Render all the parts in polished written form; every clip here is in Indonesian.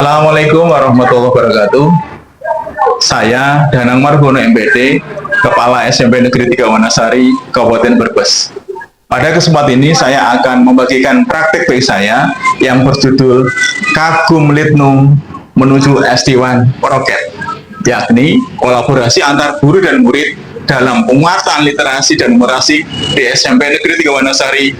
Assalamualaikum warahmatullahi wabarakatuh. Saya Danang Margono MPD, Kepala SMP Negeri 3 Wanasari, Kabupaten Brebes. Pada kesempatan ini saya akan membagikan praktik baik saya yang berjudul Kagum Litnum menuju SD1 Meroket, yakni kolaborasi antar guru dan murid dalam penguatan literasi dan numerasi di SMP Negeri 3 Wanasari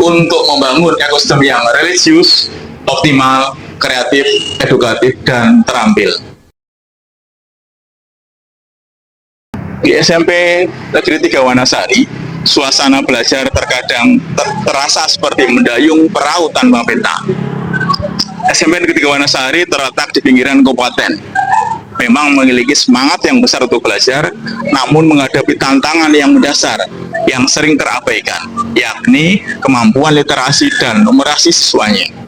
untuk membangun ekosistem yang religius, optimal, kreatif, edukatif, dan terampil. Di SMP Negeri 3 Wanasari, suasana belajar terkadang terasa seperti mendayung perahu tanpa peta. SMP Negeri 3 Wanasari terletak di pinggiran kabupaten. Memang memiliki semangat yang besar untuk belajar, namun menghadapi tantangan yang mendasar yang sering terabaikan, yakni kemampuan literasi dan numerasi siswanya.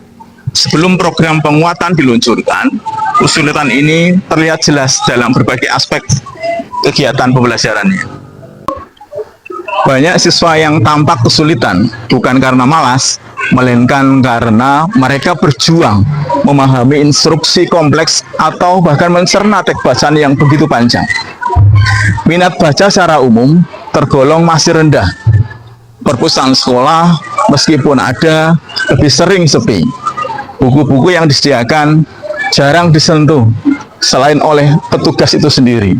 Sebelum program penguatan diluncurkan, kesulitan ini terlihat jelas dalam berbagai aspek kegiatan pembelajarannya. Banyak siswa yang tampak kesulitan bukan karena malas, melainkan karena mereka berjuang memahami instruksi kompleks atau bahkan mencerna teks bacaan yang begitu panjang. Minat baca secara umum tergolong masih rendah. Perpustakaan sekolah meskipun ada, lebih sering sepi. Buku-buku yang disediakan jarang disentuh selain oleh petugas itu sendiri.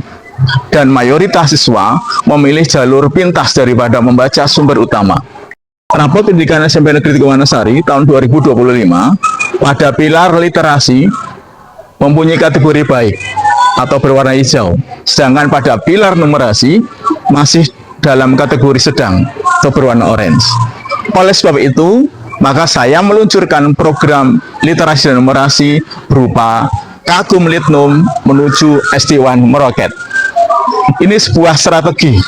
Dan mayoritas siswa memilih jalur pintas daripada membaca sumber utama. Raport Pendidikan SMP Negeri 3 Wanasari tahun 2025 pada pilar literasi mempunyai kategori baik atau berwarna hijau, sedangkan pada pilar numerasi masih dalam kategori sedang atau berwarna orange. Oleh sebab itu, maka saya meluncurkan program literasi dan numerasi berupa Kagum Litnum menuju SD1 Meroket. Ini sebuah strategi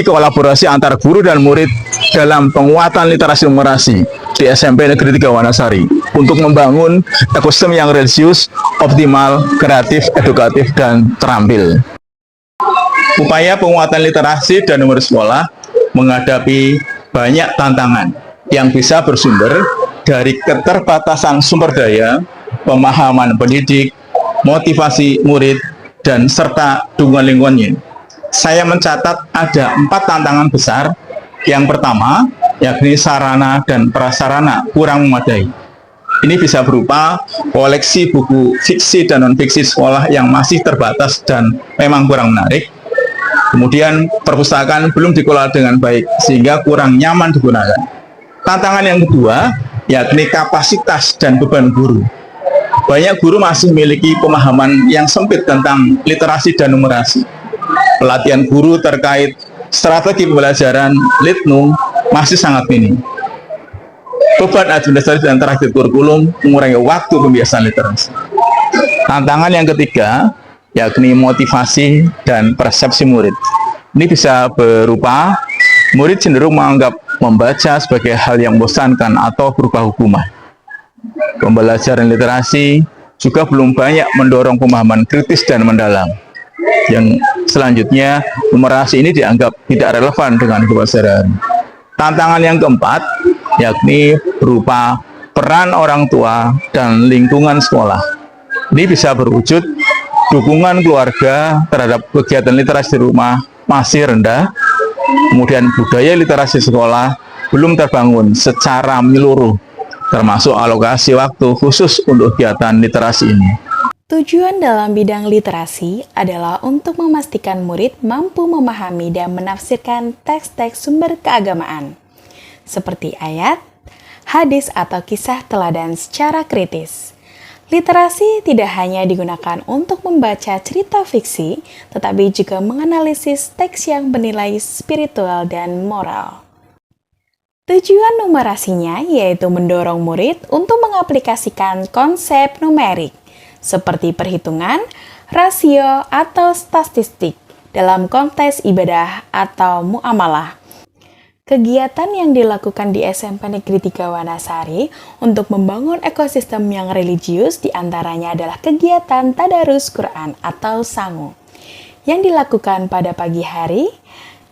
kolaborasi antar guru dan murid dalam penguatan literasi numerasi di SMP Negeri 3 Wanasari untuk membangun ekosistem yang religius, optimal, kreatif, edukatif, dan terampil. Upaya penguatan literasi dan numerasi sekolah menghadapi banyak tantangan yang bisa bersumber dari keterbatasan sumber daya, pemahaman pendidik, motivasi murid, dan serta dukungan lingkungannya. Saya mencatat ada 4 tantangan besar. Yang pertama, yakni sarana dan prasarana kurang memadai. Ini bisa berupa koleksi buku fiksi dan non-fiksi sekolah yang masih terbatas dan memang kurang menarik. Kemudian perpustakaan belum dikelola dengan baik sehingga kurang nyaman digunakan. Tantangan yang kedua, yakni kapasitas dan beban guru. Banyak guru masih memiliki pemahaman yang sempit tentang literasi dan numerasi. Pelatihan guru terkait strategi pembelajaran Litnum masih sangat minim. Beban administrasi dan terakhir kurikulum mengurangi waktu pembiasaan literasi. Tantangan yang ketiga, yakni motivasi dan persepsi murid. Ini bisa berupa murid cenderung menganggap membaca sebagai hal yang membosankan atau berupa hukuman. Pembelajaran literasi juga belum banyak mendorong pemahaman kritis dan mendalam. Yang selanjutnya, numerasi ini dianggap tidak relevan dengan kebesaran. Tantangan yang keempat, yakni berupa peran orang tua dan lingkungan sekolah. Ini bisa berwujud dukungan keluarga terhadap kegiatan literasi di rumah masih rendah, kemudian budaya literasi sekolah belum terbangun secara menyeluruh, termasuk alokasi waktu khusus untuk kegiatan literasi ini. Tujuan dalam bidang literasi adalah untuk memastikan murid mampu memahami dan menafsirkan teks-teks sumber keagamaan, seperti ayat, hadis, atau kisah teladan secara kritis. Literasi tidak hanya digunakan untuk membaca cerita fiksi, tetapi juga menganalisis teks yang bernilai spiritual dan moral. Tujuan numerasinya yaitu mendorong murid untuk mengaplikasikan konsep numerik, seperti perhitungan, rasio, atau statistik dalam konteks ibadah atau muamalah. Kegiatan yang dilakukan di SMP Negeri 3 Wanasari untuk membangun ekosistem yang religius diantaranya adalah kegiatan Tadarus Quran atau Sangu, yang dilakukan pada pagi hari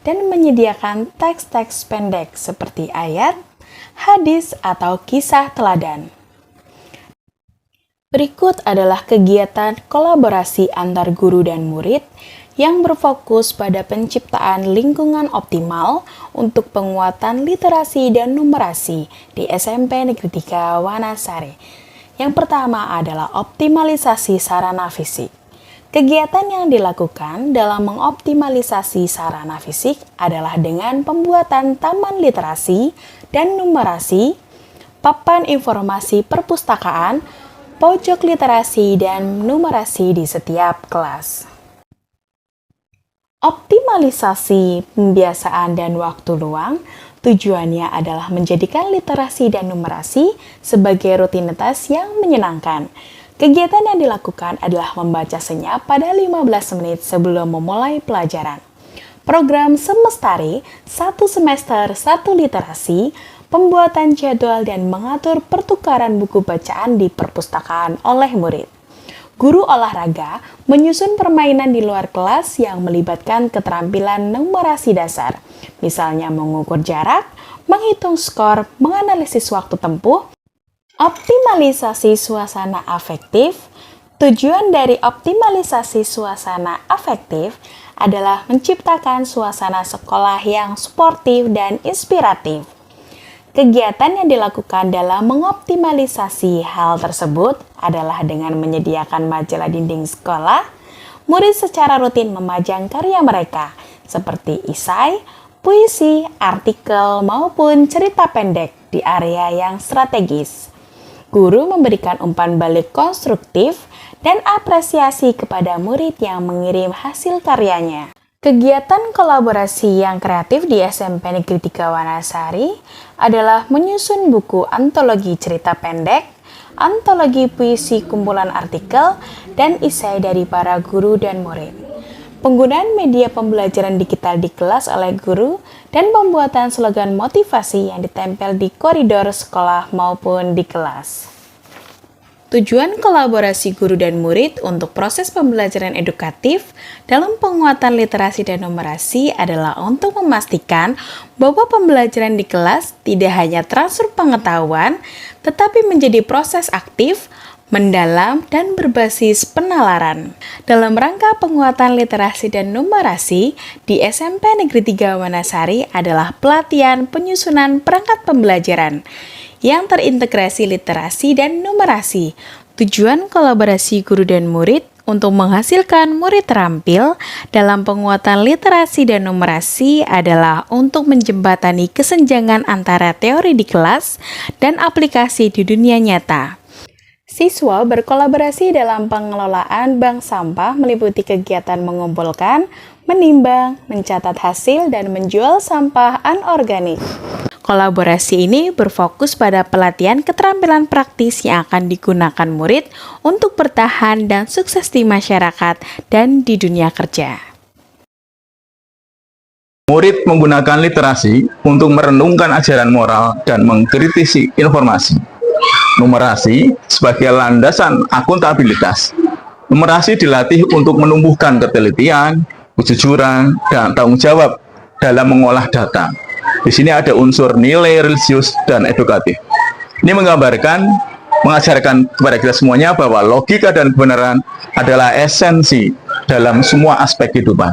dan menyediakan teks-teks pendek seperti ayat, hadis, atau kisah teladan. Berikut adalah kegiatan kolaborasi antar guru dan murid yang berfokus pada penciptaan lingkungan optimal untuk penguatan literasi dan numerasi di SMP Negeri 3 Wanasari. Yang pertama adalah optimalisasi sarana fisik. Kegiatan yang dilakukan dalam mengoptimalisasi sarana fisik adalah dengan pembuatan taman literasi dan numerasi, papan informasi perpustakaan, pojok literasi dan numerasi di setiap kelas. Optimalisasi pembiasaan dan waktu luang tujuannya adalah menjadikan literasi dan numerasi sebagai rutinitas yang menyenangkan. Kegiatan yang dilakukan adalah membaca senyap pada 15 menit sebelum memulai pelajaran. Program Semestari 1 semester 1 literasi, pembuatan jadwal dan mengatur pertukaran buku bacaan di perpustakaan oleh murid. Guru olahraga menyusun permainan di luar kelas yang melibatkan keterampilan numerasi dasar, misalnya mengukur jarak, menghitung skor, menganalisis waktu tempuh. Optimalisasi suasana afektif. Tujuan dari optimalisasi suasana afektif adalah menciptakan suasana sekolah yang sportif dan inspiratif. Kegiatan yang dilakukan dalam mengoptimalisasi hal tersebut adalah dengan menyediakan majalah dinding sekolah. Murid secara rutin memajang karya mereka seperti esai, puisi, artikel, maupun cerita pendek di area yang strategis. Guru memberikan umpan balik konstruktif dan apresiasi kepada murid yang mengirim hasil karyanya. Kegiatan kolaborasi yang kreatif di SMP Negeri 3 Wanasari adalah menyusun buku antologi cerita pendek, antologi puisi kumpulan artikel, dan esai dari para guru dan murid. Penggunaan media pembelajaran digital di kelas oleh guru dan pembuatan slogan motivasi yang ditempel di koridor sekolah maupun di kelas. Tujuan kolaborasi guru dan murid untuk proses pembelajaran edukatif dalam penguatan literasi dan numerasi adalah untuk memastikan bahwa pembelajaran di kelas tidak hanya transfer pengetahuan, tetapi menjadi proses aktif, mendalam, dan berbasis penalaran. Dalam rangka penguatan literasi dan numerasi, di SMP Negeri 3 Wanasari adalah pelatihan penyusunan perangkat pembelajaran yang terintegrasi literasi dan numerasi. Tujuan kolaborasi guru dan murid untuk menghasilkan murid terampil dalam penguatan literasi dan numerasi adalah untuk menjembatani kesenjangan antara teori di kelas dan aplikasi di dunia nyata. Siswa berkolaborasi dalam pengelolaan bank sampah meliputi kegiatan mengumpulkan, menimbang, mencatat hasil, dan menjual sampah anorganik. Kolaborasi ini berfokus pada pelatihan keterampilan praktis yang akan digunakan murid untuk bertahan dan sukses di masyarakat dan di dunia kerja. Murid menggunakan literasi untuk merenungkan ajaran moral dan mengkritisi informasi. Numerasi sebagai landasan akuntabilitas. Numerasi dilatih untuk menumbuhkan ketelitian, kejujuran, dan tanggung jawab dalam mengolah data. Di sini ada unsur nilai religius dan edukatif. Ini mengajarkan kepada kita semuanya bahwa logika dan kebenaran adalah esensi dalam semua aspek kehidupan.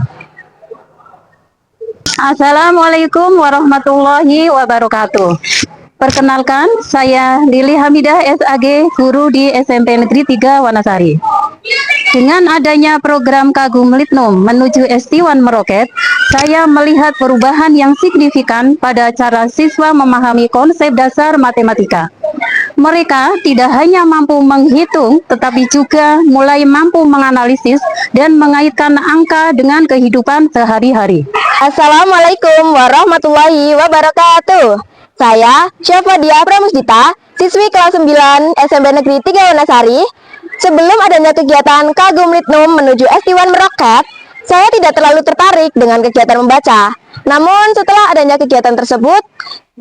Assalamualaikum warahmatullahi wabarakatuh. Perkenalkan, saya Lili Hamidah SAG, guru di SMP Negeri 3 Wanasari. Dengan adanya program Kagum Litnum menuju S1 Meroket, saya melihat perubahan yang signifikan pada cara siswa memahami konsep dasar matematika. Mereka tidak hanya mampu menghitung, tetapi juga mulai mampu menganalisis dan mengaitkan angka dengan kehidupan sehari-hari. Assalamualaikum warahmatullahi wabarakatuh. Saya Syafadia Pramusdita, siswi kelas 9 SMP Negeri 3 Wanasari. Sebelum adanya kegiatan Kagum Litnum menuju S1 Meroket, saya tidak terlalu tertarik dengan kegiatan membaca. Namun setelah adanya kegiatan tersebut,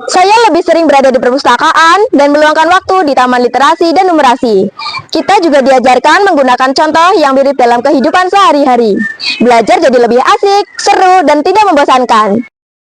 saya lebih sering berada di perpustakaan dan meluangkan waktu di taman literasi dan numerasi. Kita juga diajarkan menggunakan contoh yang mirip dalam kehidupan sehari-hari. Belajar jadi lebih asik, seru, dan tidak membosankan.